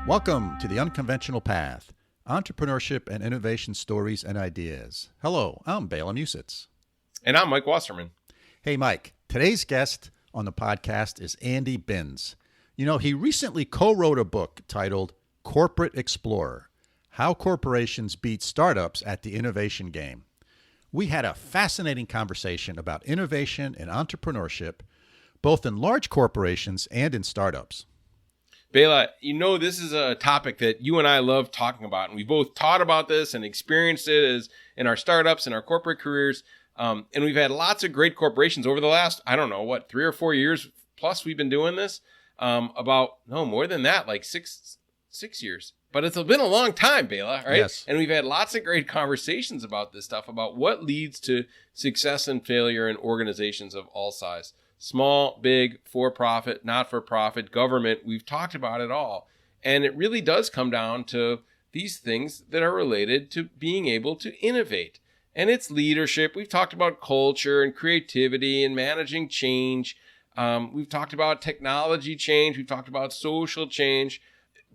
Welcome to The Unconventional Path, Entrepreneurship and Innovation Stories and Ideas. Hello, I'm Bela and Mike. And I'm Mike Wasserman. Hey, Mike. Today's guest on the podcast is Andy Binns. You know, he recently co-wrote a book titled Corporate Explorer, How Corporations Beat Startups at the Innovation Game. We had a fascinating conversation about innovation and entrepreneurship, both in large corporations and in startups. Bela, you know, this is a topic that you and I love talking about, and we both taught about this and experienced it as in our startups and our corporate careers. And we've had lots of great corporations over the last, 3 or 4 years plus we've been doing this. More than that, like six years. But it's been a long time, Bela, right? Yes. And we've had lots of great conversations about this stuff, about what leads to success and failure in organizations of all size. Small, big, for-profit, not-for-profit, government. We've talked about it all. And it really does come down to these things that are related to being able to innovate. And it's leadership. We've talked about culture and creativity and managing change. We've talked about technology change. We've talked about social change.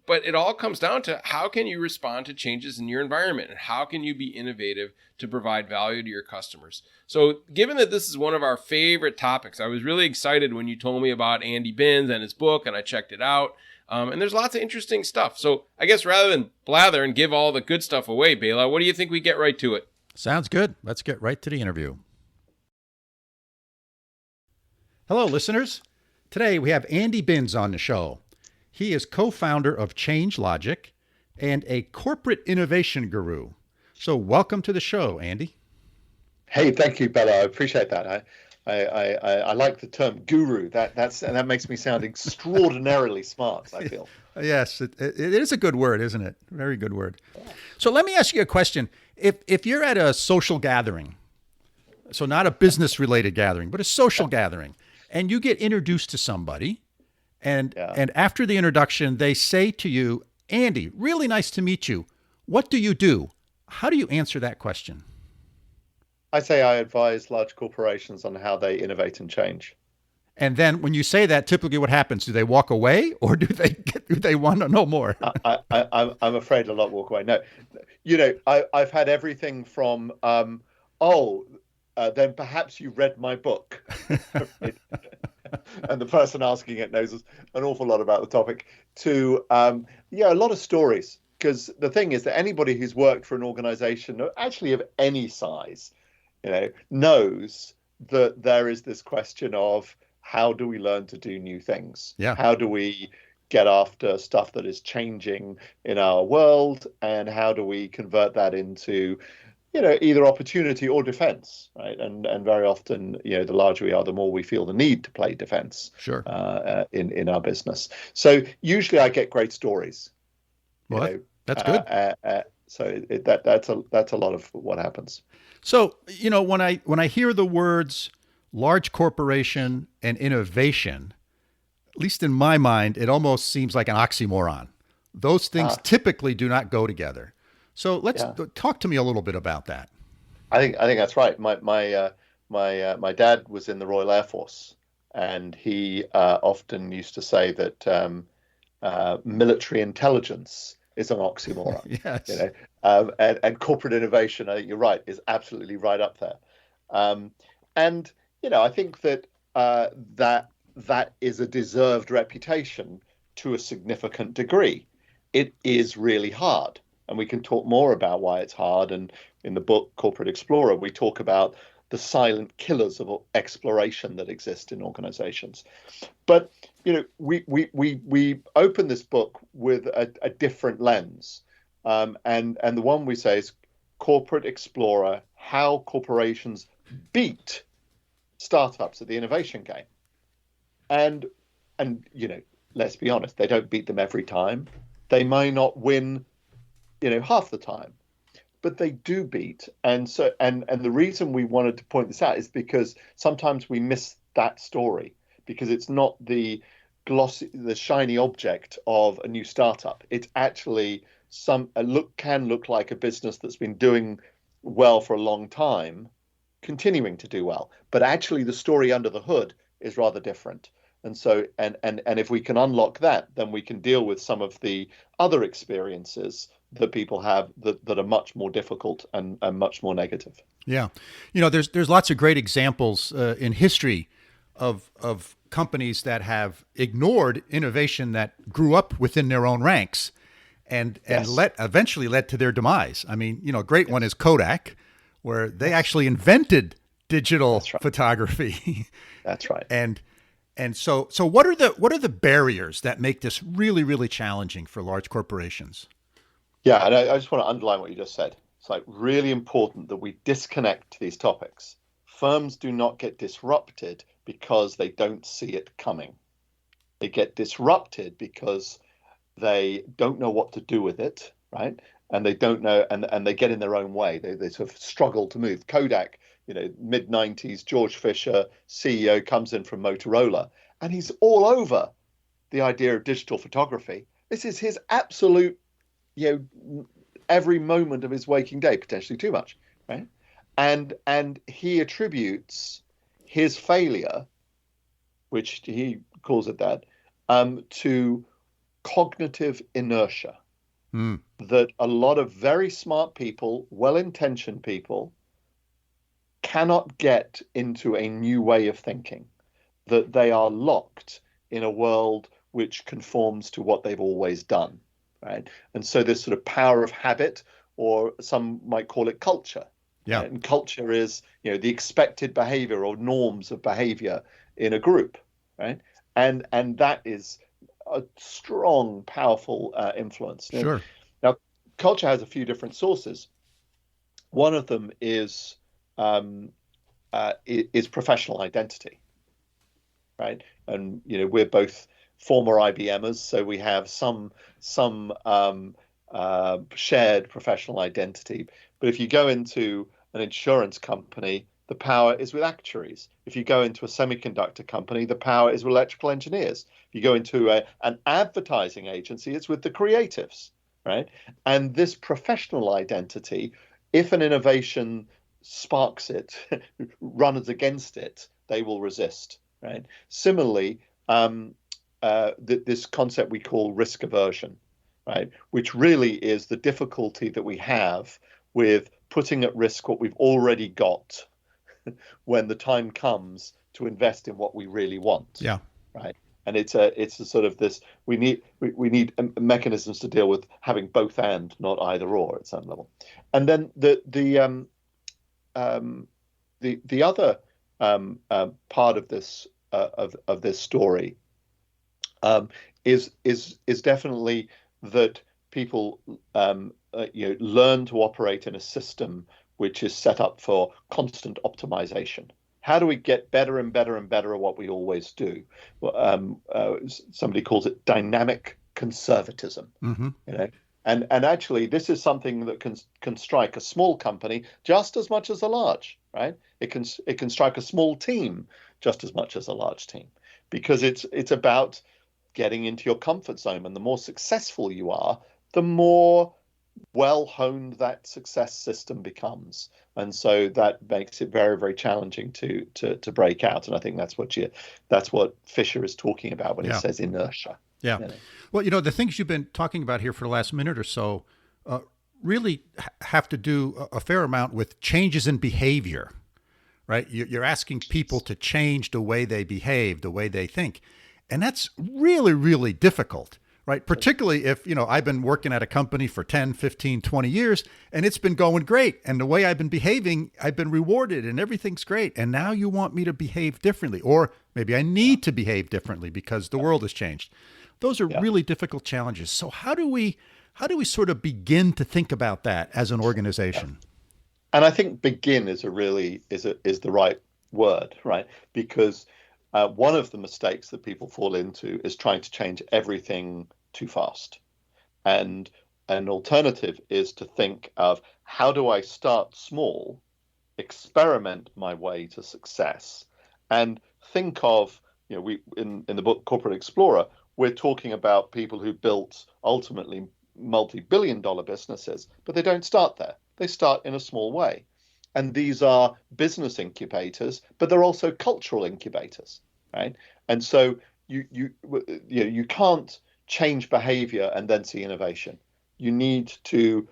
But it all comes down to how can you respond to changes in your environment and how can you be innovative to provide value to your customers. So given that this is one of our favorite topics, I was really excited when you told me about Andy Binns and his book, and I checked it out. And there's lots of interesting stuff. So I guess rather than blather and give all the good stuff away, Bela, what do you think we get right to it? Sounds good. Let's get right to the interview. Hello, listeners. Today we have Andy Binns on the show. He is co-founder of Change Logic and a corporate innovation guru. So welcome to the show, Andy. Hey, thank you, Bela. I appreciate that. I like the term guru. That makes me sound extraordinarily smart, I feel. Yes, it is a good word, isn't it? Very good word. So let me ask you a question. If you're at a social gathering, so not a business-related gathering, but a social gathering, and you get introduced to somebody, and after the introduction, they say to you, Andy, really nice to meet you. What do you do? How do you answer that question? I say I advise large corporations on how they innovate and change. And then when you say that, typically what happens? Do they walk away or do they want to know more? I'm afraid a lot walk away. No, I've had everything from, then perhaps you read my book. And the person asking it knows an awful lot about the topic, to a lot of stories. Because the thing is that anybody who's worked for an organization, actually of any size, knows that there is this question of how do we learn to do new things? Yeah. How do we get after stuff that is changing in our world? And how do we convert that into either opportunity or defense, right? And very often, the larger we are, the more we feel the need to play defense. Sure. In our business. So usually I get great stories. Well, that's good. That's a lot of what happens. So, when I hear the words large corporation and innovation, at least in my mind, it almost seems like an oxymoron. Those things typically do not go together. So let's talk to me a little bit about that. I think that's right. My dad was in the Royal Air Force, and he often used to say that military intelligence is an oxymoron. Yes. And corporate innovation, I think you're right, is absolutely right up there. I think that that is a deserved reputation to a significant degree. It is really hard. And we can talk more about why it's hard. And in the book Corporate Explorer, we talk about the silent killers of exploration that exist in organizations. But we open this book with a different lens, and the one we say is Corporate Explorer: How Corporations Beat Startups at the Innovation Game. And let's be honest, they don't beat them every time. They may not win half the time, but they do beat. And so, and the reason we wanted to point this out is because sometimes we miss that story, because it's not the shiny object of a new startup. It's actually can look like a business that's been doing well for a long time, continuing to do well. But actually the story under the hood is rather different. And so, and if we can unlock that, then we can deal with some of the other experiences that people have that are much more difficult and much more negative. Yeah. There's lots of great examples in history of companies that have ignored innovation that grew up within their own ranks and Yes. eventually led to their demise. I mean, a great one is Kodak, where they Yes. actually invented digital That's right. photography. That's right. And so what are the barriers that make this really, really challenging for large corporations? Yeah, and I just want to underline what you just said. It's like really important that we disconnect these topics. Firms do not get disrupted because they don't see it coming. They get disrupted because they don't know what to do with it, right? And they don't know, and they get in their own way. They sort of struggle to move. Kodak, mid 90s, George Fisher, CEO, comes in from Motorola, and he's all over the idea of digital photography. This is his absolute, every moment of his waking day, potentially too much, right? And he attributes his failure, which he calls it that, to cognitive inertia. That a lot of very smart people, well-intentioned people, cannot get into a new way of thinking, that they are locked in a world which conforms to what they've always done, right? And so this sort of power of habit, or some might call it culture. Yeah. Right? And culture is, the expected behavior or norms of behavior in a group, right? And that is a strong, powerful influence. Sure. Now, culture has a few different sources. One of them is professional identity, right? And we're both former IBMers, so we have some shared professional identity. But if you go into an insurance company, the power is with actuaries. If you go into a semiconductor company, the power is with electrical engineers. If you go into an advertising agency, it's with the creatives, right? And this professional identity, if an innovation sparks it, runs against it, they will resist, right? Similarly, this concept we call risk aversion, right? Which really is the difficulty that we have with putting at risk what we've already got when the time comes to invest in what we really want. Yeah. Right. And it's a sort of this, we need mechanisms to deal with having both and not either or at some level. And then the other part of this of this story is definitely that people learn to operate in a system which is set up for constant optimization. How do we get better and better and better at what we always do? Somebody calls it dynamic conservatism. Mm-hmm. And actually, this is something that can strike a small company just as much as a large, right? It can strike a small team just as much as a large team, because it's about getting into your comfort zone. And the more successful you are, the more well-honed that success system becomes. And so that makes it very, very challenging to break out. And I think that's what Fisher is talking about when he says inertia. Yeah. Well, the things you've been talking about here for the last minute or so really have to do a fair amount with changes in behavior, right? You're asking people to change the way they behave, the way they think. And that's really, really difficult, right? Particularly if, I've been working at a company for 10, 15, 20 years, and it's been going great. And the way I've been behaving, I've been rewarded and everything's great. And now you want me to behave differently, or maybe I need to behave differently because the world has changed. Those are really difficult challenges. So how do we sort of begin to think about that as an organization? And I think begin is the right word, right? Because one of the mistakes that people fall into is trying to change everything too fast. And an alternative is to think of, how do I start small, experiment my way to success, and think of, we in the book Corporate Explorer, we're talking about people who built ultimately multi-billion-dollar businesses, but they don't start there. They start in a small way. And these are business incubators, but they're also cultural incubators, right? And so you can't change behavior and then see innovation. You need to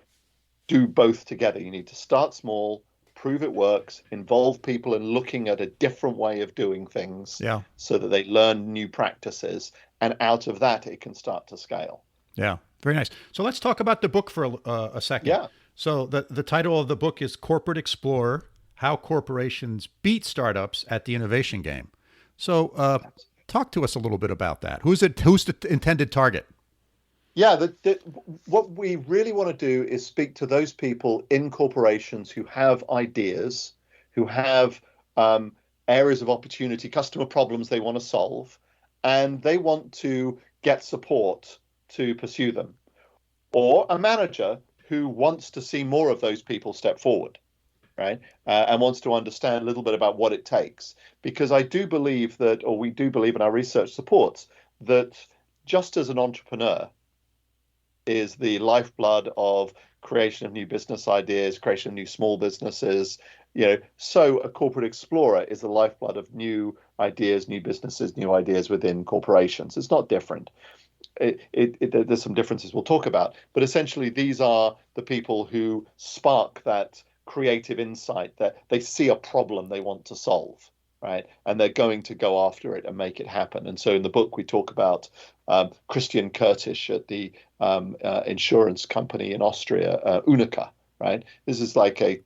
do both together. You need to start small, prove it works, involve people in looking at a different way of doing things, Yeah. so that they learn new practices, and out of that it can start to scale. Yeah. Very nice. So let's talk about the book for a second. Yeah. So the title of the book is Corporate Explorer: How Corporations Beat Startups at the Innovation Game. So talk to us a little bit about that. Who's the intended target? Yeah, what we really want to do is speak to those people in corporations who have ideas, who have areas of opportunity, customer problems they want to solve, and they want to get support to pursue them. Or a manager who wants to see more of those people step forward, right? And wants to understand a little bit about what it takes. Because I do believe that, or we do believe, and our research supports, that just as an entrepreneur is the lifeblood of creation of new business ideas, creation of new small businesses, so a corporate explorer is the lifeblood of new ideas, new businesses, new ideas within corporations. It's not different. There's some differences we'll talk about, but essentially these are the people who spark that creative insight, that they see a problem they want to solve, right? And they're going to go after it and make it happen. And so in the book, we talk about Christian Kurtisch at the insurance company in Austria, Unica, right? This is like a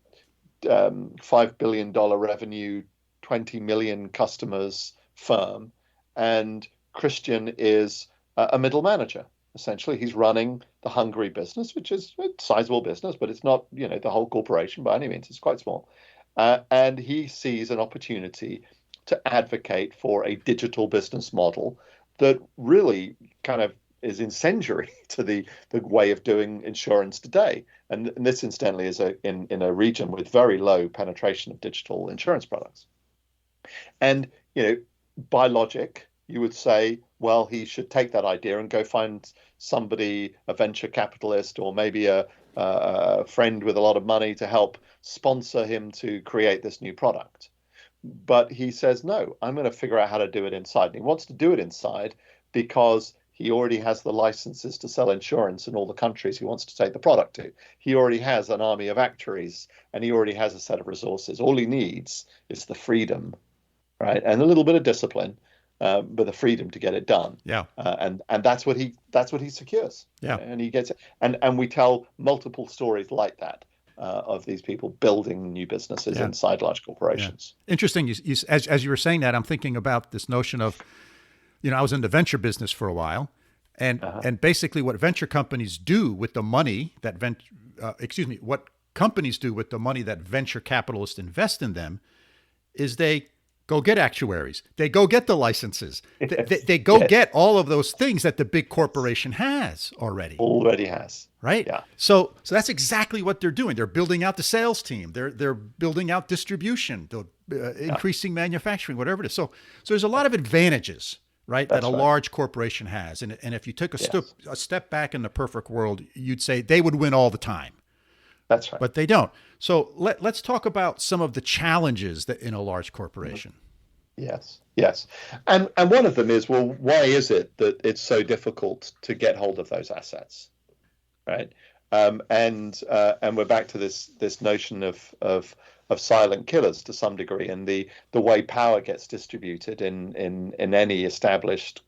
$5 billion revenue, 20 million customers firm. And Christian is a middle manager. Essentially, he's running the Hungary business, which is a sizable business, but it's not, the whole corporation by any means. It's quite small. And he sees an opportunity to advocate for a digital business model that really kind of is incendiary to the way of doing insurance today. And this, incidentally, is in a region with very low penetration of digital insurance products. And, by logic, you would say, well, he should take that idea and go find somebody, a venture capitalist, or maybe a friend with a lot of money to help sponsor him to create this new product. But he says, no, I'm going to figure out how to do it inside. And he wants to do it inside because he already has the licenses to sell insurance in all the countries he wants to take the product to. He already has an army of actuaries, and he already has a set of resources. All he needs is the freedom, right? And a little bit of discipline, but the freedom to get it done. Yeah. And that's what he secures. Yeah. And he gets it. And we tell multiple stories like that. Of these people building new businesses inside large corporations. Yeah. Interesting. As you were saying that, I'm thinking about this notion of, I was in the venture business for a while, and basically what venture companies do with the money that what companies do with the money that venture capitalists invest in them is they go get actuaries. They go get the licenses. They go get all of those things that the big corporation has already. Already has. Right? Yeah. So that's exactly what they're doing. They're building out the sales team. They're building out distribution. They're increasing manufacturing, whatever it is. So there's a lot of advantages, right, that a large corporation has. And if you took a step back in the perfect world, you'd say they would win all the time. That's right. But they don't. So let's talk about some of the challenges that in a large corporation. Yes. And one of them is, well, why is it that it's so difficult to get hold of those assets, right? And we're back to this notion of silent killers to some degree, and the way power gets distributed in any established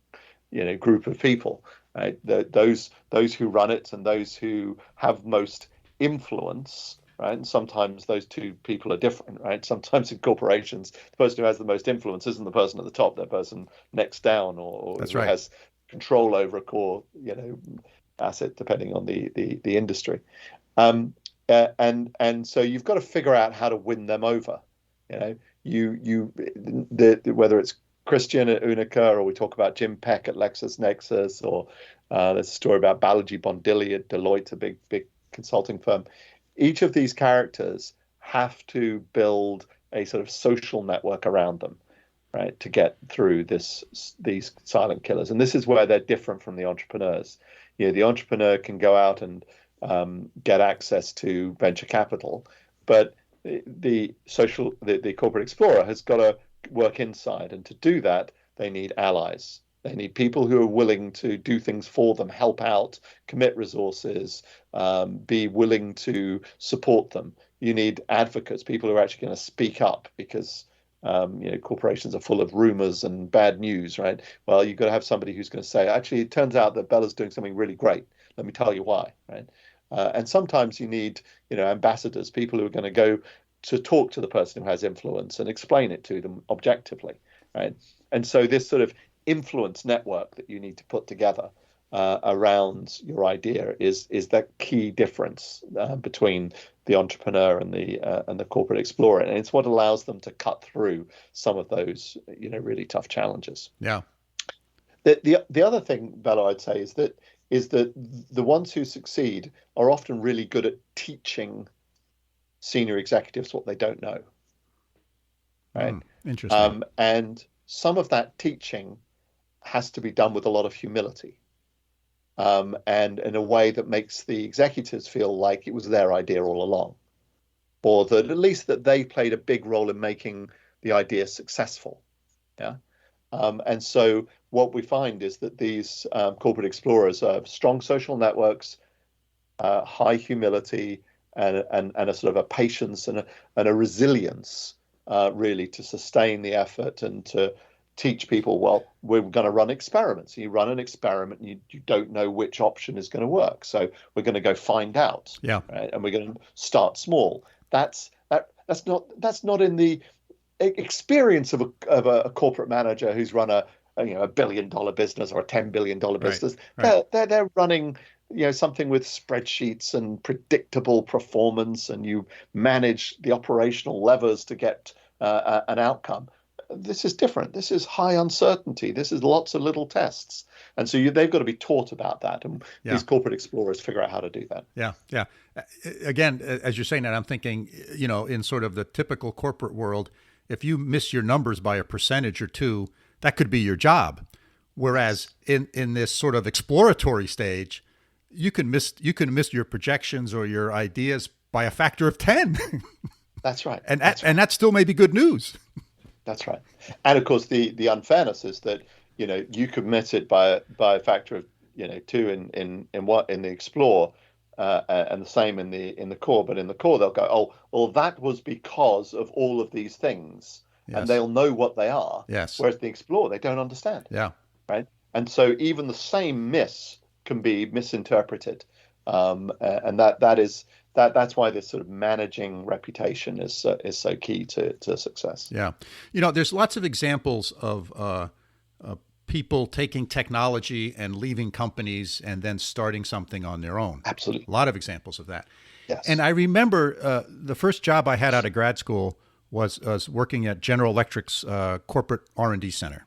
group of people, right? Those who run it and those who have most influence, right? And sometimes those two people are different, right? Sometimes in corporations, the person who has the most influence isn't the person at the top, the person next down, or who has control over a core, asset, depending on the industry. And so you've got to figure out how to win them over. Whether it's Christian at Unica, or we talk about Jim Peck at LexisNexis, or there's a story about Balaji Bondili at Deloitte, a big consulting firm. Each of these characters have to build a sort of social network around them, right, to get through these silent killers. And this is where they're different from the entrepreneurs. The entrepreneur can go out and get access to venture capital, but the corporate explorer has got to work inside, and to do that, they need allies, They need people who are willing to do things for them, help out, commit resources, be willing to support them. You need advocates, people who are actually going to speak up, because corporations are full of rumors and bad news, right? Well, you've got to have somebody who's going to say, actually, it turns out that Bela's doing something really great. Let me tell you why, right? And sometimes you need, ambassadors, people who are going to go to talk to the person who has influence and explain it to them objectively, right? And so this sort of influence network that you need to put together around your idea is that key difference between the entrepreneur and the corporate explorer, and it's what allows them to cut through some of those really tough challenges. Yeah. The other thing, Bella, I'd say is that the ones who succeed are often really good at teaching senior executives what they don't know, right? Interesting. And some of that teaching has to be done with a lot of humility, and in a way that makes the executives feel like it was their idea all along, or that at least that they played a big role in making the idea successful. Yeah. And so what we find is that these corporate explorers have strong social networks, high humility, and a sort of a patience and a resilience, really, to sustain the effort and to teach people, well, we're going to run experiments. You run an experiment and you don't know which option is going to work. So we're going to go find out. Yeah. Right? And we're going to start small. That's not in the experience of a corporate manager who's run a $1 billion business or a $10 billion business. Right. They're running something with spreadsheets and predictable performance, and you manage the operational levers to get an outcome. This is different. This is high uncertainty. This is lots of little tests. And so they've got to be taught about that. And these corporate explorers figure out how to do that. Yeah. Yeah. Again, as you're saying that, I'm thinking, in sort of the typical corporate world, if you miss your numbers by a percentage or two, that could be your job. Whereas in this sort of exploratory stage, you can miss your projections or your ideas by a factor of 10. That's right. And that still may be good news. That's right. And of course, the unfairness is that you could miss it by a factor of 2 in the explore, and the same in the core. But in the core, they'll go, oh, well, that was because of all of these things, and they'll know what they are. Yes. Whereas the explore, they don't understand. Yeah. Right. And so even the same miss can be misinterpreted, and that's why this sort of managing reputation is so key to success. Yeah. There's lots of examples of people taking technology and leaving companies and then starting something on their own. Absolutely. A lot of examples of that. Yes. And I remember the first job I had out of grad school was working at General Electric's corporate R&D center.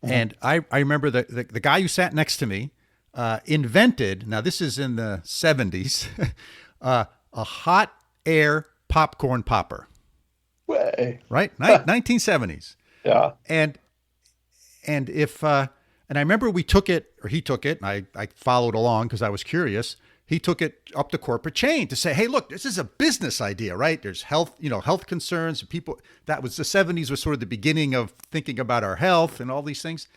Mm-hmm. And I remember the guy who sat next to me invented, now this is in the 70s, a hot air popcorn popper. Way. Right? 1970s. Yeah. And if and I remember he took it, and I followed along because I was curious. He took it up the corporate chain to say, hey, look, this is a business idea, right? There's health concerns. People, that was the 70s was sort of the beginning of thinking about our health and all these things.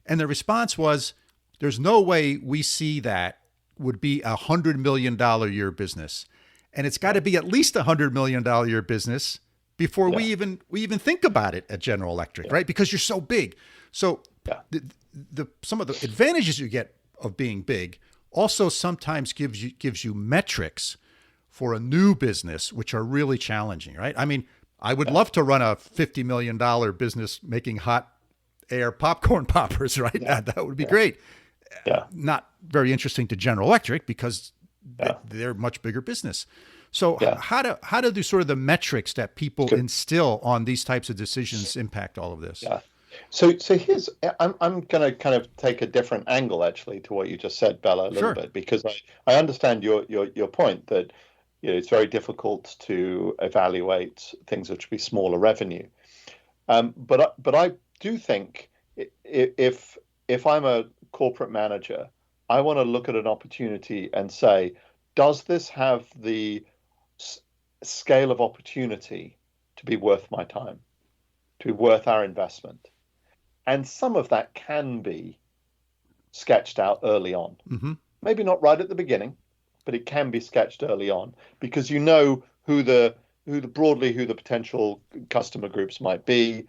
And the response was, there's no way we see that would be $100 million a year business. And it's got to be at least $100 million a year business before we even think about it at General Electric, right? Because you're so big. So some of the advantages you get of being big also sometimes gives you metrics for a new business, which are really challenging, right? I mean, I would love to run a $50 million business making hot air popcorn poppers, right? Yeah. That would be great. Yeah. Not very interesting to General Electric because they're much bigger business. So how do sort of the metrics that people instill on these types of decisions impact all of this? Yeah. So here's I'm going to kind of take a different angle actually to what you just said, Bella, a little bit, because I understand your point that it's very difficult to evaluate things which would be smaller revenue. But I do think if I'm a corporate manager, I want to look at an opportunity and say, does this have the scale of opportunity to be worth my time, to be worth our investment? And some of that can be sketched out early on. Mm-hmm. Maybe not right at the beginning, but it can be sketched early on because you know who the potential customer groups might be,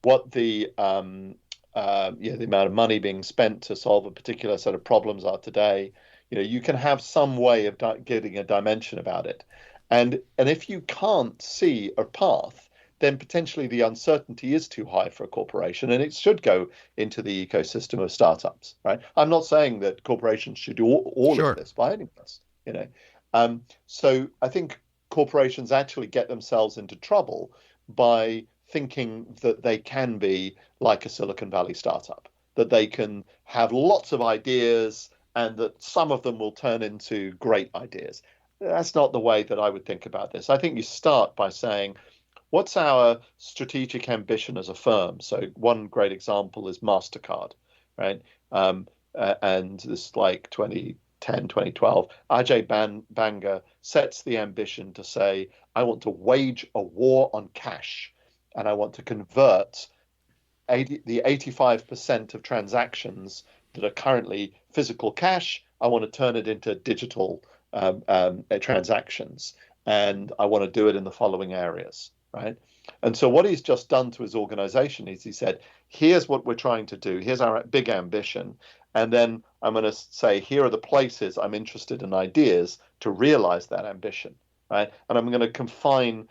what the amount of money being spent to solve a particular set of problems are today. You can have some way of getting a dimension about it, and if you can't see a path, then potentially the uncertainty is too high for a corporation, and it should go into the ecosystem of startups, right? I'm not saying that corporations should do all Sure. of this by any means, So I think corporations actually get themselves into trouble by thinking that they can be like a Silicon Valley startup, that they can have lots of ideas and that some of them will turn into great ideas. That's not the way that I would think about this. I think you start by saying, what's our strategic ambition as a firm? So one great example is MasterCard, right? And this is like 2010, 2012. Ajay Banga sets the ambition to say, I want to wage a war on cash, and I want to convert the 85% of transactions that are currently physical cash. I want to turn it into digital transactions, and I want to do it in the following areas, right? And so what he's just done to his organization is he said, here's what we're trying to do. Here's our big ambition. And then I'm going to say, here are the places I'm interested in ideas to realize that ambition, right? And I'm going to confine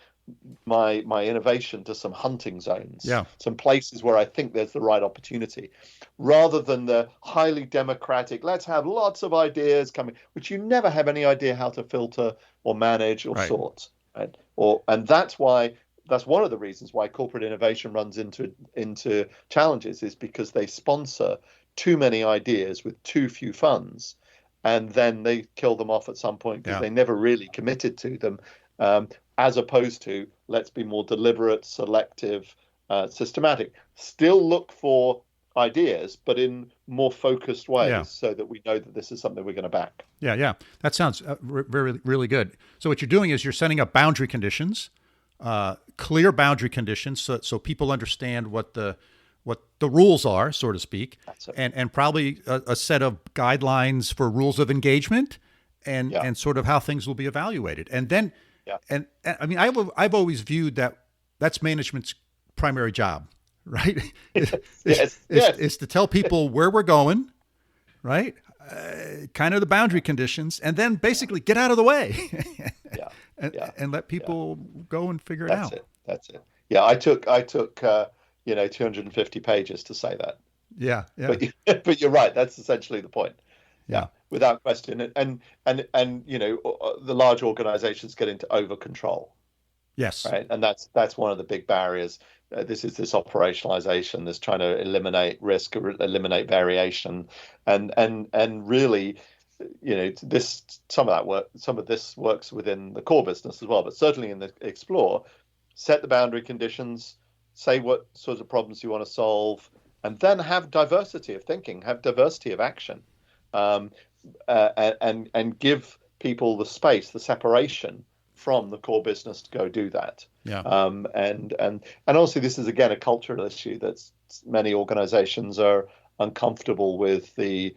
my innovation to some hunting zones, some places where I think there's the right opportunity, rather than the highly democratic, let's have lots of ideas coming, which you never have any idea how to filter or manage or sort, right? And that's one of the reasons why corporate innovation runs into challenges, is because they sponsor too many ideas with too few funds, and then they kill them off at some point because they never really committed to them. As opposed to, let's be more deliberate, selective, systematic. Still look for ideas, but in more focused ways, so that we know that this is something we're going to back. Yeah. That sounds really good. So what you're doing is you're setting up boundary conditions, clear boundary conditions, so people understand what the rules are, so to speak, and probably a set of guidelines for rules of engagement, and sort of how things will be evaluated, and then. And I mean, I've always viewed that that's management's primary job, right? Is to tell people where we're going, right? Kind of the boundary conditions, and then basically get out of the way, and let people go and figure it out. That's it. Yeah, I took 250 pages to say that. Yeah. But you're right. That's essentially the point. Yeah, without question. And the large organizations get into over control. Yes. Right. And that's one of the big barriers. This Operationalization, this trying to eliminate risk, eliminate variation, and really, some of this works within the core business as well, but certainly in the Explore, set the boundary conditions, say what sorts of problems you want to solve, and then have diversity of thinking, have diversity of action. And give people the space, the separation from the core business to go do that. Yeah. And also this is again a cultural issue that many organizations are uncomfortable with the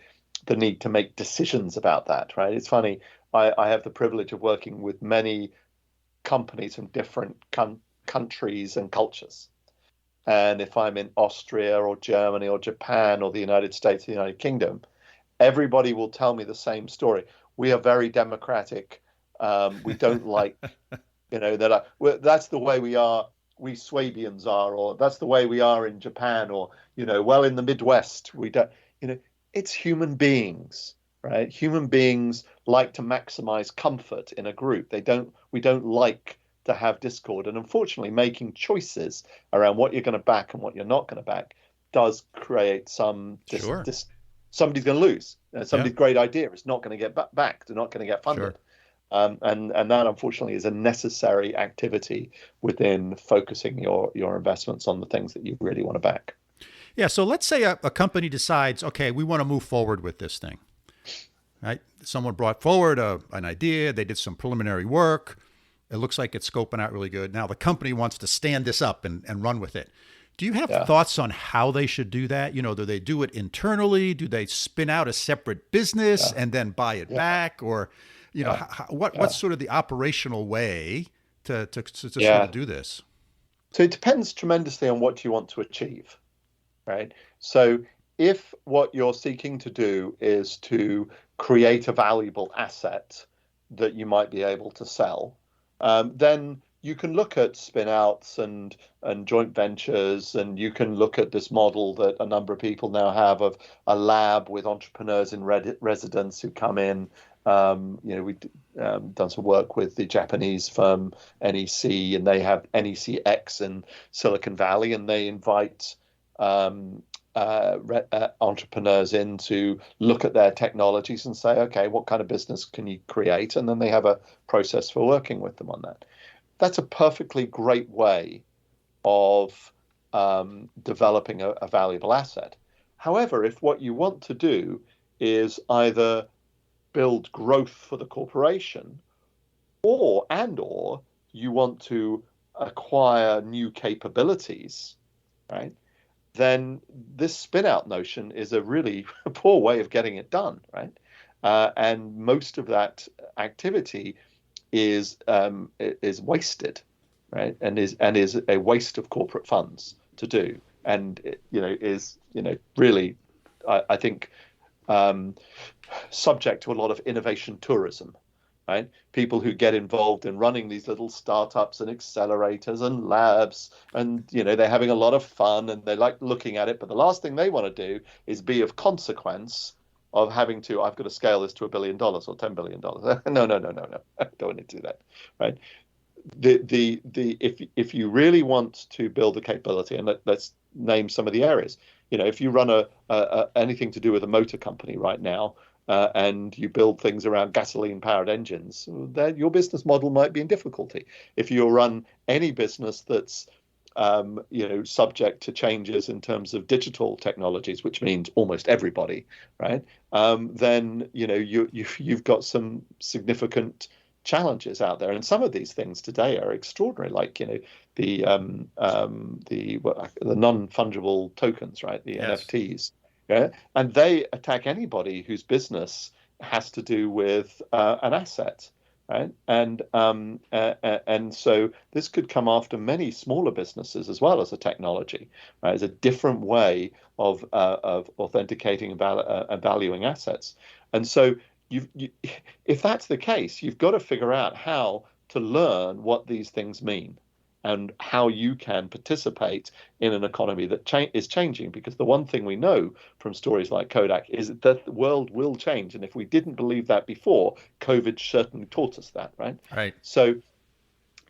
need to make decisions about that. Right. It's funny. I have the privilege of working with many companies from different countries and cultures. And if I'm in Austria or Germany or Japan or the United States or the United Kingdom, everybody will tell me the same story. We are very democratic. We don't like, that's the way we are. We Swabians are, or that's the way we are in Japan, or, in the Midwest, we don't, it's human beings, right? Human beings like to maximize comfort in a group. We don't like to have discord. And unfortunately, making choices around what you're going to back and what you're not going to back does create some somebody's going to lose. Somebody's great idea is not going to get backed. They're not going to get funded. Sure. And that, unfortunately, is a necessary activity within focusing your investments on the things that you really want to back. Yeah. So let's say a company decides, okay, we want to move forward with this thing. Right? Someone brought forward an idea. They did some preliminary work. It looks like it's scoping out really good. Now the company wants to stand this up and run with it. Do you have Yeah. thoughts on how they should do that? You know, do they do it internally? Do they spin out a separate business and then buy it back? Or, you know, what's sort of the operational way to sort of do this? So it depends tremendously on what you want to achieve, right? So if what you're seeking to do is to create a valuable asset that you might be able to sell, then you can look at spin outs and joint ventures, and you can look at this model that a number of people now have of a lab with entrepreneurs in residence who come in. We've done some work with the Japanese firm NEC, and they have NECX in Silicon Valley, and they invite entrepreneurs in to look at their technologies and say, okay, what kind of business can you create? And then they have a process for working with them on that. That's a perfectly great way of developing a valuable asset. However, if what you want to do is either build growth for the corporation, or you want to acquire new capabilities, right? Then this spin-out notion is a really poor way of getting it done, right? And most of that activity is wasted, right? And is a waste of corporate funds to do, and is really, I think, subject to a lot of innovation tourism, right? People who get involved in running these little startups and accelerators and labs, and they're having a lot of fun and they like looking at it, but the last thing they want to do is be of consequence of having to, I've got to scale this to $1 billion or $10 billion. No. I don't want to do that, right? If you really want to build a capability, and let's name some of the areas. If you run anything to do with a motor company right now, and you build things around gasoline-powered engines, then your business model might be in difficulty. If you run any business that's subject to changes in terms of digital technologies, which means almost everybody, right? Then you've got some significant challenges out there, and some of these things today are extraordinary, like the non-fungible tokens, right? The NFTs, yeah, and they attack anybody whose business has to do with an asset. Right, and so this could come after many smaller businesses as well as a technology. Right, it's a different way of authenticating and valuing assets. And so, if that's the case, you've got to figure out how to learn what these things mean and how you can participate in an economy that is changing. Because the one thing we know from stories like Kodak is that the world will change. And if we didn't believe that before, COVID certainly taught us that, right? Right. So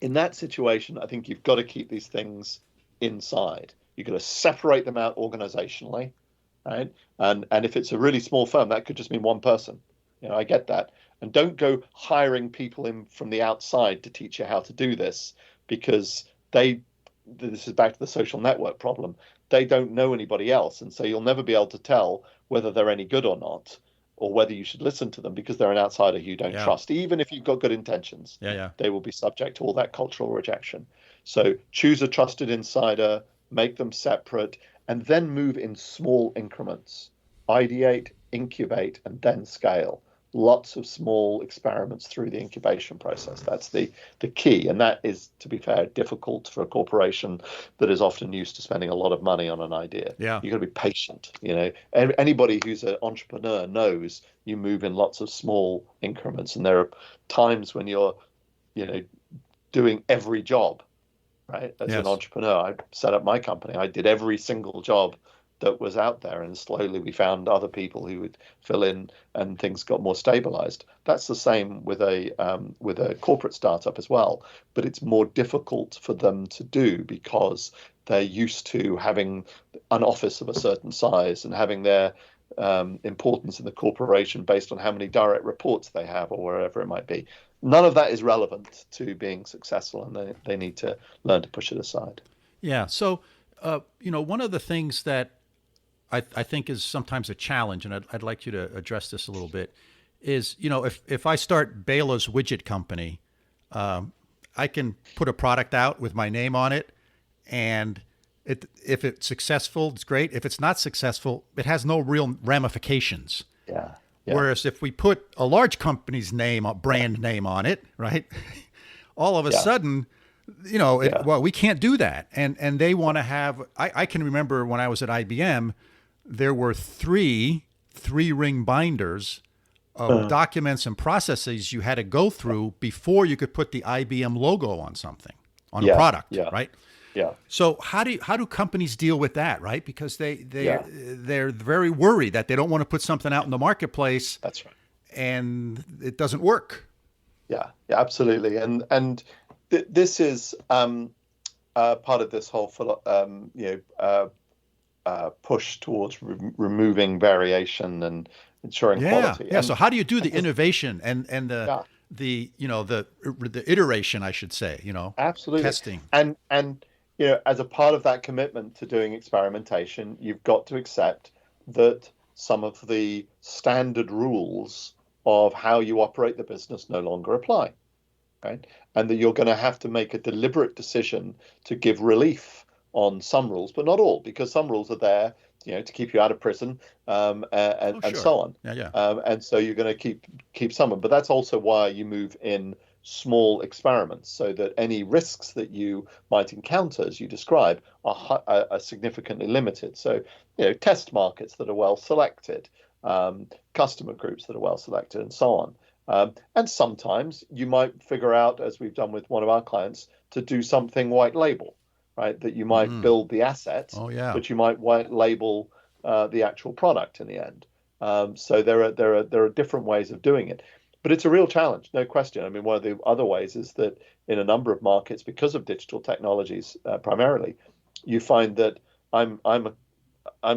in that situation, I think you've got to keep these things inside. You've got to separate them out organizationally, right? And if it's a really small firm, that could just mean one person. I get that. And don't go hiring people in from the outside to teach you how to do this, because this is back to the social network problem. They don't know anybody else. And so you'll never be able to tell whether they're any good or not, or whether you should listen to them, because they're an outsider who you don't trust. Even if you've got good intentions, they will be subject to all that cultural rejection. So choose a trusted insider, make them separate, and then move in small increments. Ideate, incubate, and then scale. Lots of small experiments through the incubation process. That's the key. And that is, to be fair, difficult for a corporation that is often used to spending a lot of money on an idea. Yeah. You've got to be patient. Anybody who's an entrepreneur knows you move in lots of small increments. And there are times when you're, doing every job, right? As an entrepreneur, I set up my company. I did every single job that was out there, and slowly we found other people who would fill in, and things got more stabilized. That's the same with a corporate startup as well, but it's more difficult for them to do because they're used to having an office of a certain size and having their importance in the corporation based on how many direct reports they have or wherever it might be. None of that is relevant to being successful, and they need to learn to push it aside. Yeah. So, one of the things that I think is sometimes a challenge, and I'd like you to address this a little bit, is, if I start Bela's widget company, I can put a product out with my name on it, and If it's successful, it's great. If it's not successful, it has no real ramifications. Yeah. Whereas if we put a large company's name, a brand name on it, right, all of a sudden, well, we can't do that. And they want to have, I can remember when I was at IBM, there were three-ring binders of documents and processes you had to go through before you could put the IBM logo on something, on a product, right? Yeah. So how do companies deal with that, right? Because they're very worried that they don't want to put something out in the marketplace. That's right. And it doesn't work. Yeah, absolutely. And this is part of this whole push towards removing variation and ensuring quality. Yeah. So how do you do the innovation and the iteration, I should say, absolutely testing and as a part of that commitment to doing experimentation, you've got to accept that some of the standard rules of how you operate the business no longer apply, right? And that you're going to have to make a deliberate decision to give relief on some rules, but not all, because some rules are there, to keep you out of prison, and so on. And so you're going to keep some of them. But that's also why you move in small experiments, so that any risks that you might encounter, as you describe, are significantly limited. So, test markets that are well selected, customer groups that are well selected, and so on. And sometimes you might figure out, as we've done with one of our clients, to do something white label, right? That you might build the asset, but you might white label the actual product in the end. So there are different ways of doing it. But it's a real challenge, no question. I mean, one of the other ways is that in a number of markets, because of digital technologies primarily, you find that I'm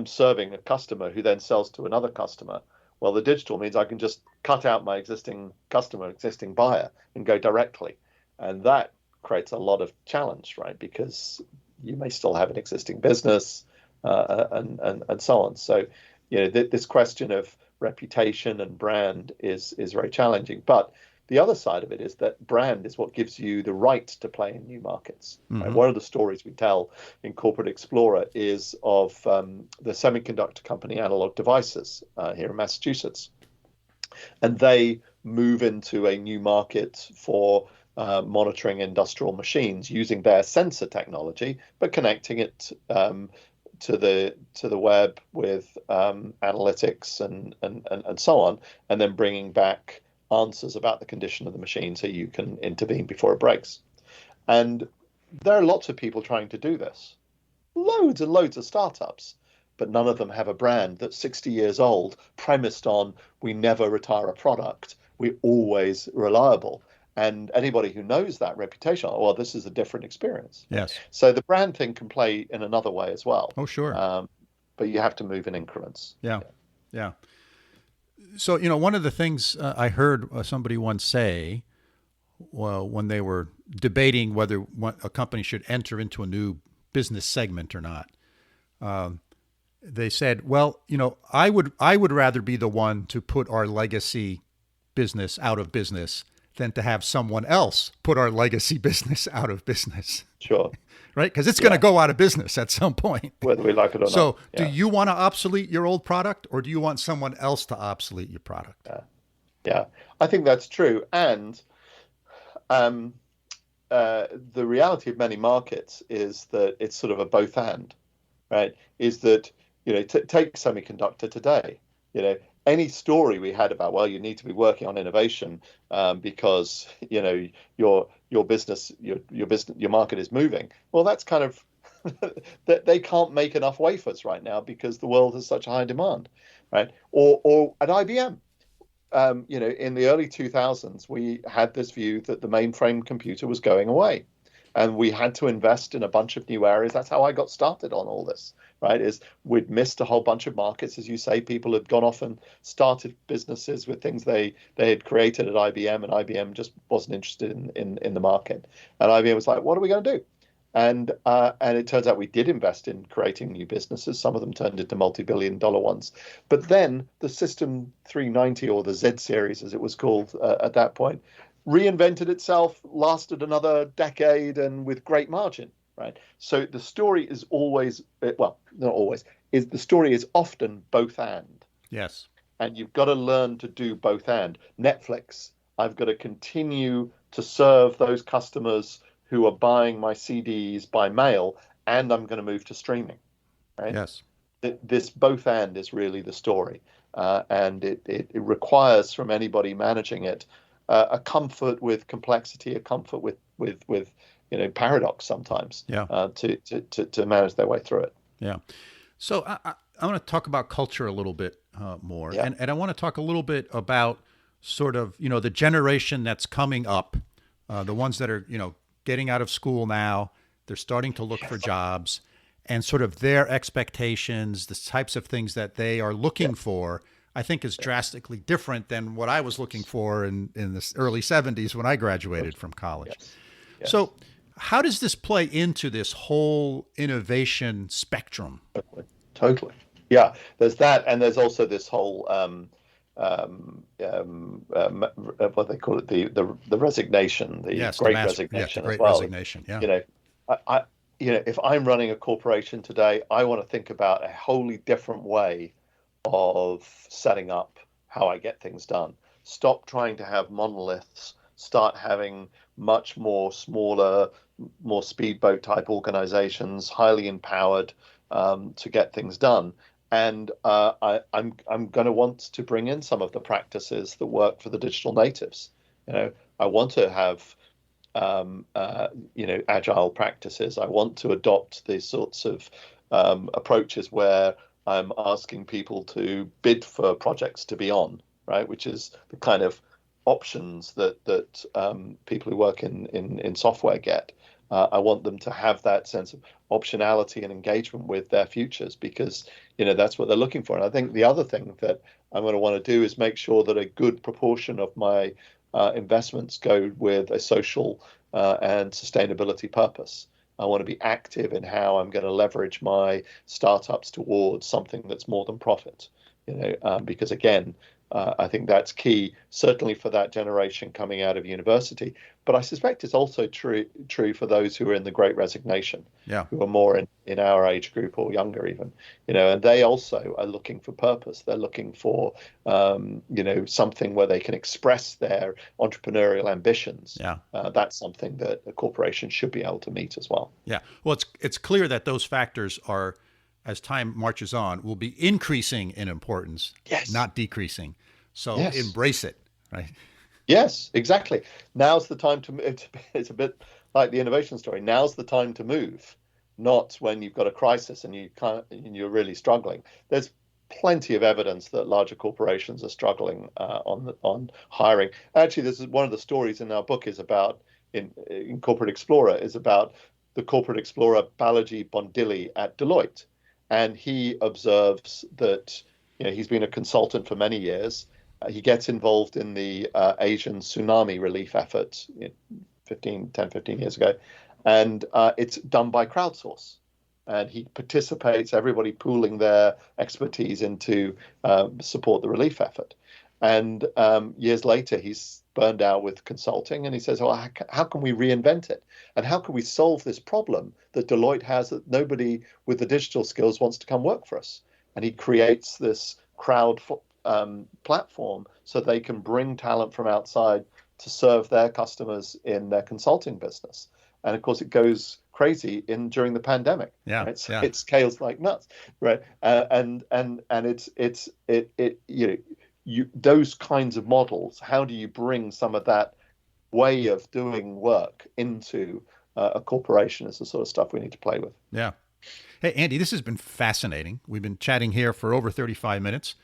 serving a customer who then sells to another customer. Well, the digital means I can just cut out my existing customer, existing buyer, and go directly, and that creates a lot of challenge, right? Because you may still have an existing business, and so on. So, this question of reputation and brand is very challenging. But the other side of it is that brand is what gives you the right to play in new markets. Right? One of the stories we tell in Corporate Explorer is of the semiconductor company Analog Devices here in Massachusetts. And they move into a new market for monitoring industrial machines using their sensor technology, but connecting it to the web with analytics and so on, and then bringing back answers about the condition of the machine so you can intervene before it breaks. And there are lots of people trying to do this, loads and loads of startups, but none of them have a brand that's 60 years old, premised on we never retire a product, we're always reliable. And anybody who knows that reputation, well, this is a different experience. Yes. So the brand thing can play in another way as well. Oh, sure. But you have to move in increments. Yeah. So, one of the things I heard somebody once say, when they were debating whether a company should enter into a new business segment or not, they said, well, I would rather be the one to put our legacy business out of business than to have someone else put our legacy business out of business. Sure. Right? Because it's going to go out of business at some point. Whether we like it or not. So do you want to obsolete your old product, or do you want someone else to obsolete your product? Yeah. I think that's true. And the reality of many markets is that it's sort of a both and, right? Is that, take semiconductor today, any story we had about, well, you need to be working on innovation because your business, your market is moving. Well, that's kind of that they can't make enough wafers right now because the world has such high demand, right? Or at IBM, in the early 2000s, we had this view that the mainframe computer was going away. And we had to invest in a bunch of new areas. That's how I got started on all this, right? Is we'd missed a whole bunch of markets. As you say, people had gone off and started businesses with things they had created at IBM, and IBM just wasn't interested in the market. And IBM was like, what are we going to do? And it turns out we did invest in creating new businesses. Some of them turned into multi-billion-dollar ones. But then the System 390, or the Z series, as it was called at that point, reinvented itself, lasted another decade, and with great margin, right? So the story is always, well, not always, is the story is often both and. Yes. And you've got to learn to do both and. Netflix, I've got to continue to serve those customers who are buying my CDs by mail, and I'm going to move to streaming, right? Yes. This both and is really the story. And it requires from anybody managing it a comfort with complexity, a comfort with paradox sometimes, Yeah. to manage their way through it. Yeah. So I want to talk about culture a little bit more, Yeah. and I want to talk a little bit about sort of the generation that's coming up, the ones that are getting out of school now. They're starting to look for jobs, and sort of their expectations, the types of things that they are looking for, I think is drastically different than what I was looking for in the early 70s when I graduated from college. Yes. So how does this play into this whole innovation spectrum? Totally. Yeah, there's that, and there's also this whole what they call it, the resignation, the great resignation, the great as well. resignation. Yeah. I if I'm running a corporation today, I want to think about a wholly different way of setting up how I get things done. Stop trying to have monoliths. Start having much more smaller, more speedboat type organizations, highly empowered to get things done. And I'm going to want to bring in some of the practices that work for the digital natives. I want to have agile practices. I want to adopt these sorts of approaches where I'm asking people to bid for projects to be on, right? Which is the kind of options that people who work in software get. I want them to have that sense of optionality and engagement with their futures, because that's what they're looking for. And I think the other thing that I'm going to want to do is make sure that a good proportion of my investments go with a social and sustainability purpose. I want to be active in how I'm going to leverage my startups towards something that's more than profit. Because again, I think that's key, certainly for that generation coming out of university. But I suspect it's also true for those who are in the Great Resignation, who are more in our age group or younger even. And they also are looking for purpose. They're looking for something where they can express their entrepreneurial ambitions. That's something that a corporation should be able to meet as well. Yeah. Well, it's clear that those factors are, as time marches on, will be increasing in importance, not decreasing. So embrace it, right? Yes, exactly. Now's the time to move. It's a bit like the innovation story. Now's the time to move, not when you've got a crisis and you're really struggling. There's plenty of evidence that larger corporations are struggling on hiring. Actually, this is one of the stories in our book is about in Corporate Explorer is about the Corporate Explorer Balaji Bondili at Deloitte. And he observes that he's been a consultant for many years. He gets involved in the Asian tsunami relief effort 10, 15 years ago. And it's done by crowdsource. And he participates, everybody pooling their expertise into support the relief effort. And years later, he's burned out with consulting, and he says, well, how can we reinvent it? And how can we solve this problem that Deloitte has that nobody with the digital skills wants to come work for us? And he creates this crowd platform so they can bring talent from outside to serve their customers in their consulting business. And of course, it goes crazy during the pandemic. Right? So it scales like nuts, right? And those kinds of models. How do you bring some of that way of doing work into a corporation? Is the sort of stuff we need to play with. Yeah. Hey, Andy, this has been fascinating. We've been chatting here for over 35 minutes.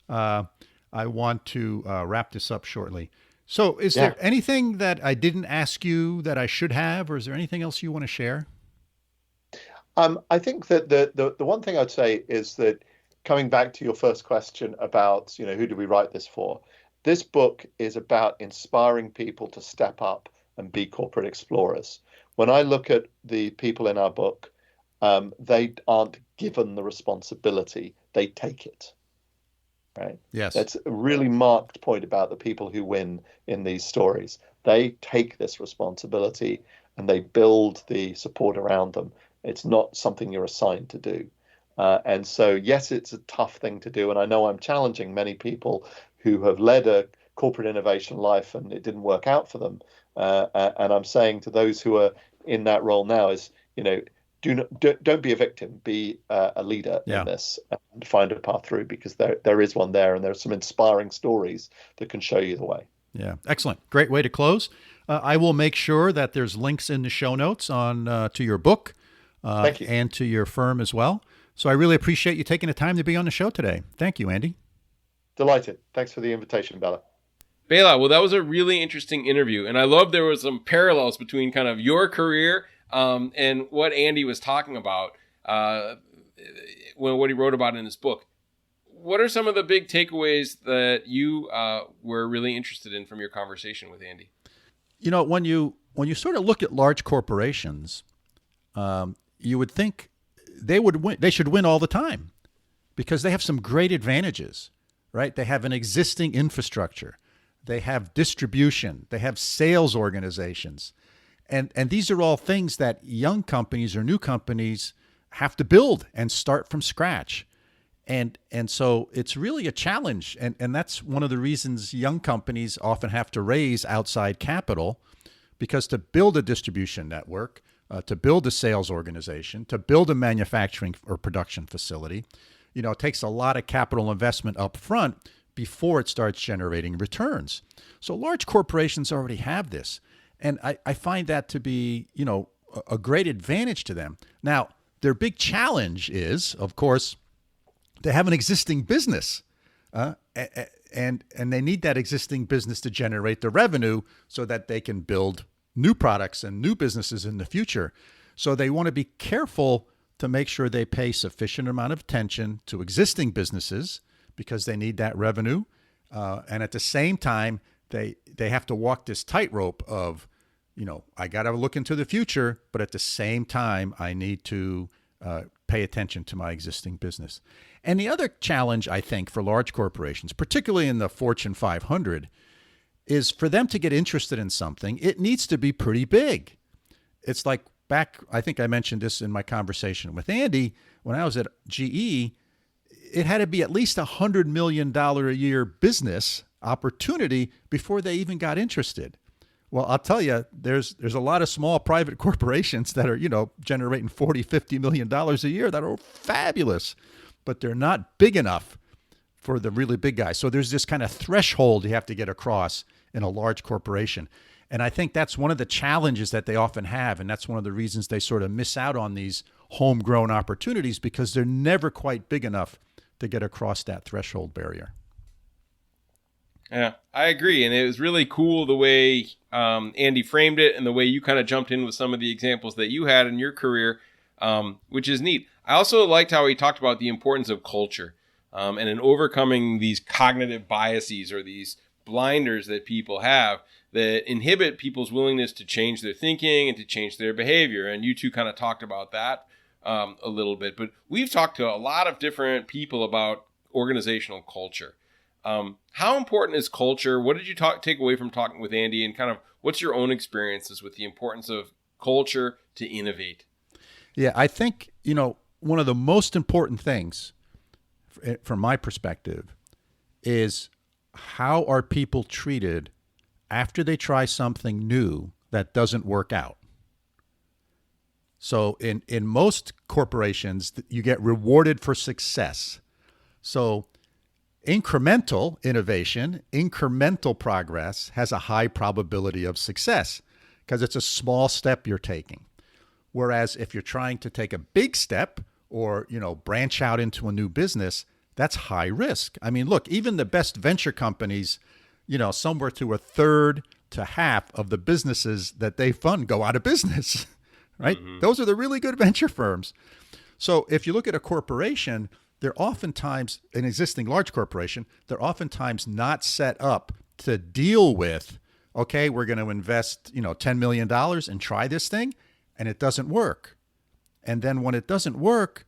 I want to wrap this up shortly. So is there anything that I didn't ask you that I should have, or is there anything else you want to share? I think that the one thing I'd say is that, coming back to your first question about, who do we write this for? This book is about inspiring people to step up and be corporate explorers. When I look at the people in our book, they aren't given the responsibility, they take it. Right? Yes. That's a really marked point about the people who win in these stories. They take this responsibility and they build the support around them. It's not something you're assigned to do. And so, yes, it's a tough thing to do. And I know I'm challenging many people who have led a corporate innovation life and it didn't work out for them. And I'm saying to those who are in that role now is, don't be a victim, be a leader in this and find a path through, because there is one there, and there are some inspiring stories that can show you the way. Yeah, excellent. Great way to close. I will make sure that there's links in the show notes on to your book Thank you. and to your firm as well. So I really appreciate you taking the time to be on the show today. Thank you, Andy. Delighted. Thanks for the invitation, Bela. Bela, well, that was a really interesting interview. And I love there was some parallels between kind of your career and what Andy was talking about what he wrote about in his book. What are some of the big takeaways that you were really interested in from your conversation with Andy? When you sort of look at large corporations, you would think they would win. They should win all the time because they have some great advantages, right? They have an existing infrastructure. They have distribution. They have sales organizations. And these are all things that young companies or new companies have to build and start from scratch. And so it's really a challenge. And that's one of the reasons young companies often have to raise outside capital, because to build a distribution network, to build a sales organization, to build a manufacturing or production facility, it takes a lot of capital investment up front before it starts generating returns. So large corporations already have this. And I find that to be, a great advantage to them. Now, their big challenge is, of course, they have an existing business, and they need that existing business to generate the revenue so that they can build new products and new businesses in the future. So they want to be careful to make sure they pay sufficient amount of attention to existing businesses because they need that revenue. And at the same time, they have to walk this tightrope of, I got to look into the future, but at the same time, I need to pay attention to my existing business. And the other challenge, I think, for large corporations, particularly in the Fortune 500, is for them to get interested in something, it needs to be pretty big. It's like I think I mentioned this in my conversation with Andy, when I was at GE, it had to be at least $100 million a year business opportunity before they even got interested. Well, I'll tell you, there's a lot of small private corporations that are, generating $40, $50 million a year that are fabulous, but they're not big enough for the really big guys. So there's this kind of threshold you have to get across in a large corporation. And I think that's one of the challenges that they often have. And that's one of the reasons they sort of miss out on these homegrown opportunities, because they're never quite big enough to get across that threshold barrier. Yeah, I agree. And it was really cool the way Andy framed it and the way you kind of jumped in with some of the examples that you had in your career, which is neat. I also liked how he talked about the importance of culture and in overcoming these cognitive biases or these blinders that people have that inhibit people's willingness to change their thinking and to change their behavior. And you two kind of talked about that a little bit. But we've talked to a lot of different people about organizational culture. How important is culture? What did you take away from talking with Andy, and kind of what's your own experiences with the importance of culture to innovate? Yeah, I think, one of the most important things from my perspective is how are people treated after they try something new that doesn't work out? So in most corporations, you get rewarded for success. So incremental innovation, incremental progress has a high probability of success because it's a small step you're taking. Whereas if you're trying to take a big step or, branch out into a new business, that's high risk. I mean, look, even the best venture companies, somewhere to a third to half of the businesses that they fund go out of business, right? Mm-hmm. Those are the really good venture firms. So if you look at a corporation, they're oftentimes, an existing large corporation, they're oftentimes not set up to deal with, okay, we're going to invest, $10 million and try this thing, and it doesn't work. And then when it doesn't work,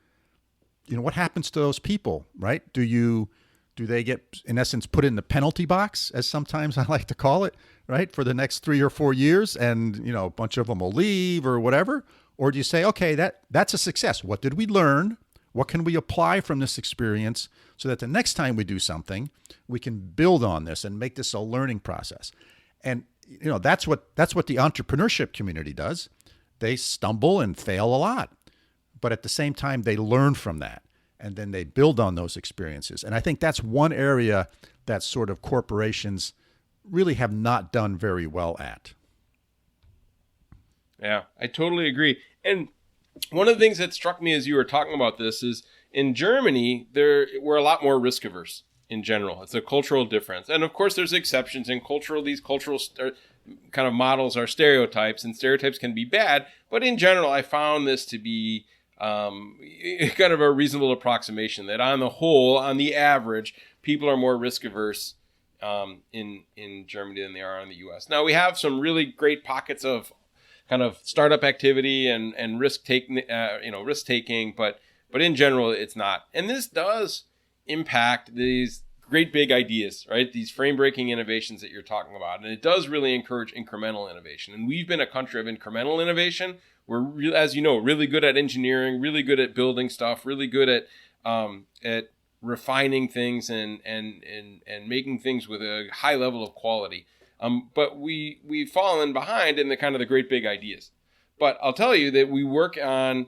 what happens to those people, right? Do you Do they get, in essence, put in the penalty box, as sometimes I like to call it, right, for the next 3 or 4 years, and a bunch of them will leave or whatever? Or do you say, okay, that's a success. What did we learn? What can we apply from this experience so that the next time we do something, we can build on this and make this a learning process? And that's what the entrepreneurship community does. They stumble and fail a lot, but at the same time, they learn from that. And then they build on those experiences. And I think that's one area that sort of corporations really have not done very well at. Yeah, I totally agree. And one of the things that struck me as you were talking about this is in Germany, we're a lot more risk averse in general. It's a cultural difference. And of course, there's exceptions in these cultural kind of models are stereotypes, and stereotypes can be bad. But in general, I found this to be kind of a reasonable approximation that on the whole, on the average, people are more risk averse in Germany than they are in the U.S. Now, we have some really great pockets of kind of startup activity and risk taking, but in general, it's not. And this does impact these great big ideas, right? These frame breaking innovations that you're talking about, and it does really encourage incremental innovation. And we've been a country of incremental innovation. We're, as you know, really good at engineering, really good at building stuff, really good at refining things and making things with a high level of quality. But we've fallen behind in the kind of the great big ideas. But I'll tell you that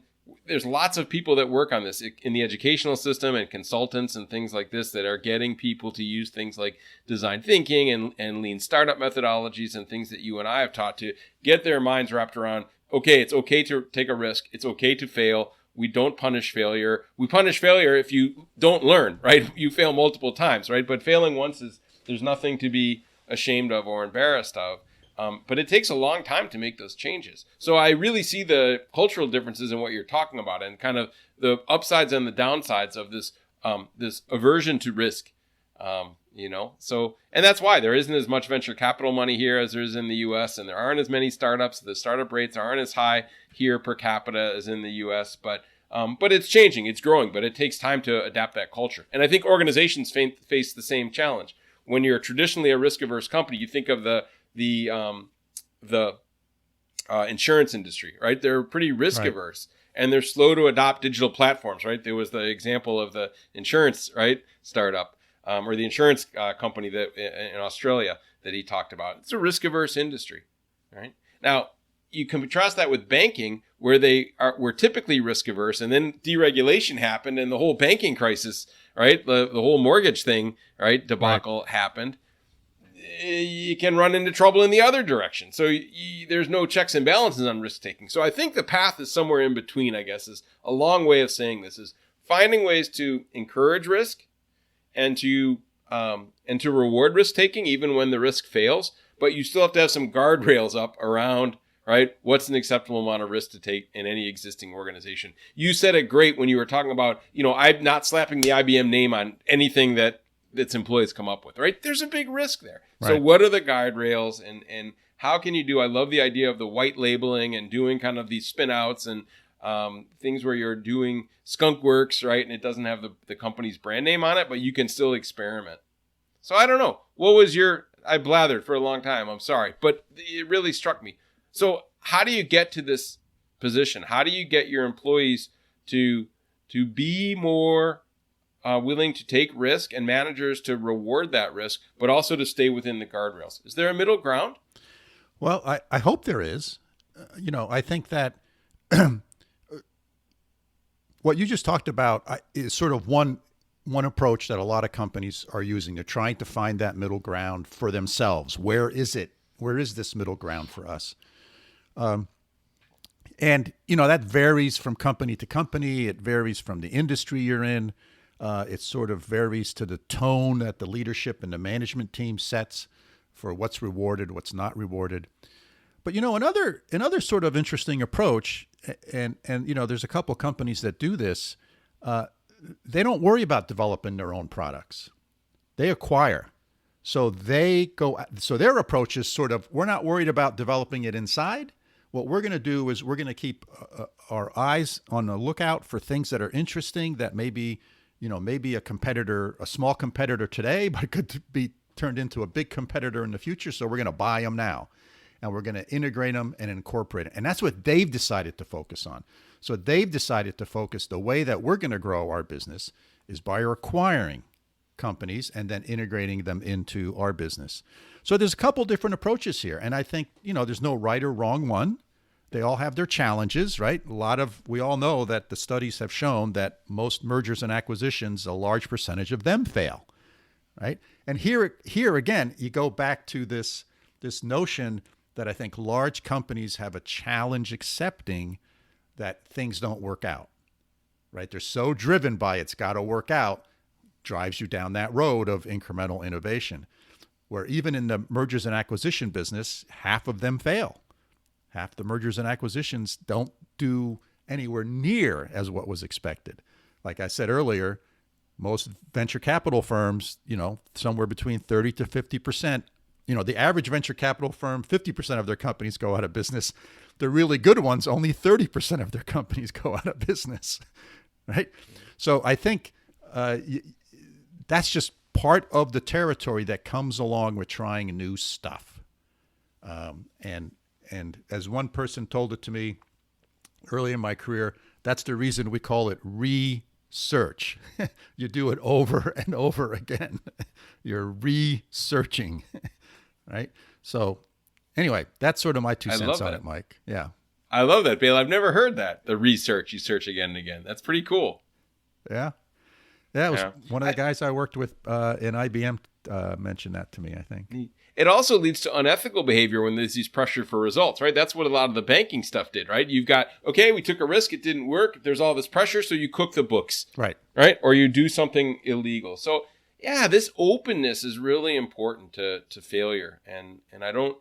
there's lots of people that work on this in the educational system and consultants and things like this that are getting people to use things like design thinking and lean startup methodologies and things that you and I have taught to get their minds wrapped around. Okay, it's okay to take a risk. It's okay to fail. We don't punish failure. We punish failure if you don't learn, right? You fail multiple times, right? But failing once there's nothing to be ashamed of or embarrassed of. But it takes a long time to make those changes. So I really see the cultural differences in what you're talking about and kind of the upsides and the downsides of this aversion to risk. So, and that's why there isn't as much venture capital money here as there is in the U.S. and there aren't as many startups. The startup rates aren't as high here per capita as in the U.S. But it's changing, it's growing, but it takes time to adapt that culture. And I think organizations face the same challenge. When you're traditionally a risk-averse company, you think of the insurance industry, right? They're pretty risk-averse. Right. And they're slow to adopt digital platforms, right? There was the example of the insurance, right, startup. Or the insurance company that in Australia that he talked about. It's a risk-averse industry, right? Now, you can contrast that with banking, where were typically risk-averse, and then deregulation happened, and the whole banking crisis, right, the whole mortgage thing, right, debacle happened. You can run into trouble in the other direction. So there's no checks and balances on risk-taking. So I think the path is somewhere in between, I guess, is a long way of saying this, is finding ways to encourage risk, and to reward risk taking even when the risk fails, but you still have to have some guardrails up around, right, what's an acceptable amount of risk to take in any existing organization. You said it great when you were talking about, I'm not slapping the IBM name on anything that its employees come up with, right? There's a big risk there. Right. So what are the guardrails and how can you I love the idea of the white labeling and doing kind of these spin outs and things where you're doing skunk works, right? And it doesn't have the company's brand name on it, but you can still experiment. So I don't know. What was I blathered for a long time. I'm sorry, but it really struck me. So how do you get to this position? How do you get your employees to be more willing to take risk and managers to reward that risk, but also to stay within the guardrails? Is there a middle ground? Well, I hope there is. I think that what you just talked about is sort of one approach that a lot of companies are using. They're trying to find that middle ground for themselves. Where is it? Where is this middle ground for us? And, that varies from company to company. It varies from the industry you're in. It sort of varies to the tone that the leadership and the management team sets for what's rewarded, what's not rewarded. But, another sort of interesting approach, and there's a couple companies that do this, they don't worry about developing their own products. They acquire. So their approach is sort of, we're not worried about developing it inside. What we're going to do is we're going to keep our eyes on the lookout for things that are interesting that maybe, maybe a competitor, a small competitor today, but could be turned into a big competitor in the future. So we're going to buy them now, and we're going to integrate them and incorporate it. And that's what they've decided to focus on. So they've decided to focus the way that we're going to grow our business is by acquiring companies and then integrating them into our business. So there's a couple different approaches here. And I think, there's no right or wrong one. They all have their challenges, right? We all know that the studies have shown that most mergers and acquisitions, a large percentage of them fail, right? And here again, you go back to this notion that I think large companies have a challenge accepting that things don't work out, right? They're so driven by it's got to work out, drives you down that road of incremental innovation, where even in the mergers and acquisition business, half of them fail. Half the mergers and acquisitions don't do anywhere near as what was expected. Like I said earlier, most venture capital firms, somewhere between 30 to 50%, the average venture capital firm, 50% of their companies go out of business. The really good ones, only 30% of their companies go out of business, right? So I think that's just part of the territory that comes along with trying new stuff. And as one person told it to me early in my career, that's the reason we call it research. You do it over and over again. You're researching, right? So anyway, that's sort of my 2 cents on it, Mike. Yeah. I love that, Bela. I've never heard that. The research, you search again and again. That's pretty cool. Yeah. Yeah, it was one of the guys I worked with in IBM mentioned that to me, I think. It also leads to unethical behavior when there's these pressure for results, right? That's what a lot of the banking stuff did, right? You've got, okay, we took a risk, it didn't work. There's all this pressure, so you cook the books, right? Or you do something illegal. So yeah, this openness is really important to failure, and I don't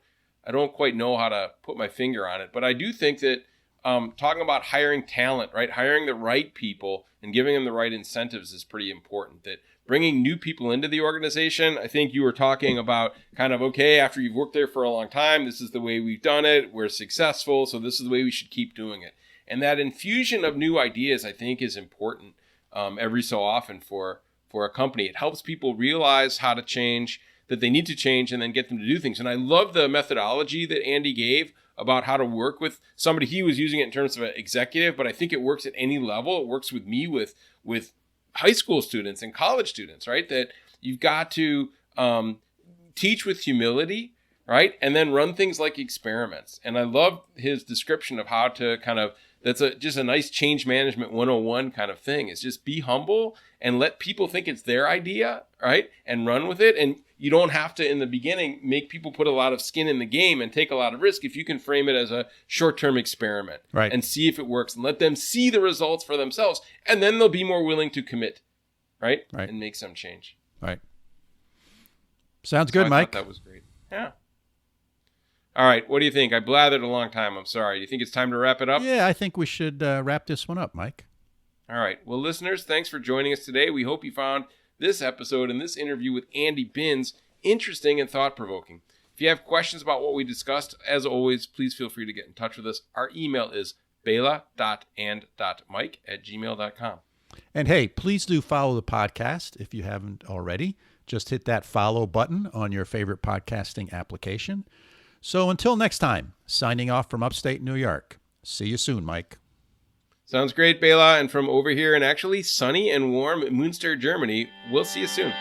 quite know how to put my finger on it, but I do think that talking about hiring talent, right? Hiring the right people and giving them the right incentives is pretty important. That bringing new people into the organization, I think you were talking about kind of, okay, after you've worked there for a long time, this is the way we've done it. We're successful, so this is the way we should keep doing it. And that infusion of new ideas, I think, is important every so often for a company. It helps people realize how to change, that they need to change, and then get them to do things. And I love the methodology that Andy gave about how to work with somebody. He was using it in terms of an executive, but I think it works at any level. It works with me with high school students and college students, right? That you've got to teach with humility, right? And then run things like experiments. And I love his description of how to that's just a nice change management 101 kind of thing. It's just be humble and let people think it's their idea, right? And run with it. And you don't have to, in the beginning, make people put a lot of skin in the game and take a lot of risk if you can frame it as a short-term experiment, right? And see if it works and let them see the results for themselves. And then they'll be more willing to commit, right? And make some change. Right. Sounds good, Mike. That was great. Yeah. All right. What do you think? I blathered a long time. I'm sorry. Do you think it's time to wrap it up? Yeah, I think we should wrap this one up, Mike. All right. Well, listeners, thanks for joining us today. We hope you found this episode and this interview with Andy Binns interesting and thought-provoking. If you have questions about what we discussed, as always, please feel free to get in touch with us. Our email is bela.and.mike@gmail.com. And hey, please do follow the podcast if you haven't already. Just hit that follow button on your favorite podcasting application. So until next time, signing off from upstate New York. See you soon, Mike. Sounds great, Bela. And from over here in actually sunny and warm Münster, Germany, we'll see you soon.